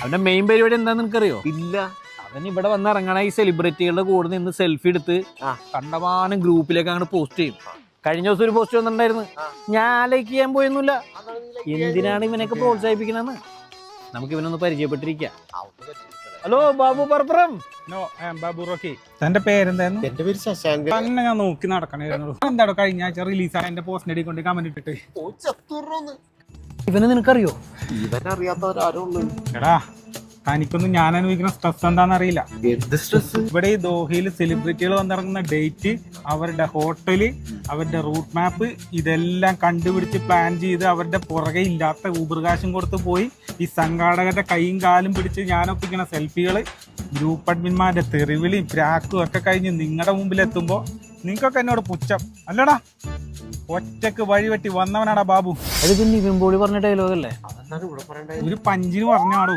അവന്റെ മെയിൻ പരിപാടി എന്താന്ന് നിനക്കറിയോ? ഇല്ല. അവൻ ഇവിടെ വന്ന് ഇറങ്ങണ ഈ സെലിബ്രിറ്റികളുടെ കൂടെ നിന്ന് സെൽഫി എടുത്ത് കണ്ടമാനം ഗ്രൂപ്പിലേക്ക് അങ്ങോട്ട് പോസ്റ്റ് ചെയ്യും. കഴിഞ്ഞ ദിവസം ഒരു പോസ്റ്റ് വന്നിട്ടുണ്ടായിരുന്നു, ഞാൻ ലൈക്ക് ചെയ്യാൻ പോയൊന്നുമില്ല. എന്തിനാണ് ഇവനൊക്കെ പ്രോത്സാഹിപ്പിക്കണെന്ന് നമുക്ക് ഇവനൊന്ന് പരിചയപ്പെട്ടിരിക്കാം. ഹലോ ബാബു പറപ്പുറം. ബാബു റോക്കി. തന്റെ പേരെന്തായിരുന്നു? എന്റെ പേര് ശശാങ്ക്. തന്നെ ഞാൻ നോക്കി നടക്കണായിരുന്നു. എന്താടോ കഴിഞ്ഞ ആഴ്ച റിലീസായ എന്റെ പോസ്റ്റിനടി കൊണ്ട് കമന്റ് ഇട്ടിട്ട് ഇവനെ നിനക്കറിയോ? ഇവനറിയാത്തവരാരോ ഉള്ളു. എടാ തനിക്കൊന്നും ഞാൻ അനുഭവിക്കുന്ന സ്ട്രെസ് എന്താണെന്ന് അറിയില്ല. എന്ത് സ്ട്രെസ്? ഇവിടെ ഈ ദോഹയിൽ സെലിബ്രിറ്റികൾ വന്നിറങ്ങുന്ന ഡേറ്റ്, അവരുടെ ഹോട്ടല്, അവരുടെ റൂട്ട് മാപ്പ് ഇതെല്ലാം കണ്ടുപിടിച്ച് പ്ലാൻ ചെയ്ത് അവരുടെ പുറകെ ഇല്ലാത്ത ഊബർ കാശും കൊടുത്ത് പോയി ഈ സംഘാടകരുടെ കൈയും കാലും പിടിച്ച് ഞാനൊപ്പിക്കുന്ന സെൽഫികൾ, ഗ്രൂപ്പ് അഡ്മിന്മാരുടെ തെറിവിളിയും പ്രാക്കും ഒക്കെ കഴിഞ്ഞ് നിങ്ങളുടെ മുമ്പിൽ എത്തുമ്പോൾ നിങ്ങൾക്കൊക്കെ എന്നോട് പുച്ഛം അല്ലടാ. ഒറ്റക്ക് വഴിവെട്ടി വന്നവനാടാ ബാബു. അത് പിന്നെ ഇവൻ പോളി പറഞ്ഞ ഡയലോഗ് അല്ലേ? അതെന്താണ് ഇവിടെ പറയണ്ടേ? ഒരു പഞ്ചിന് പറഞ്ഞാടോ.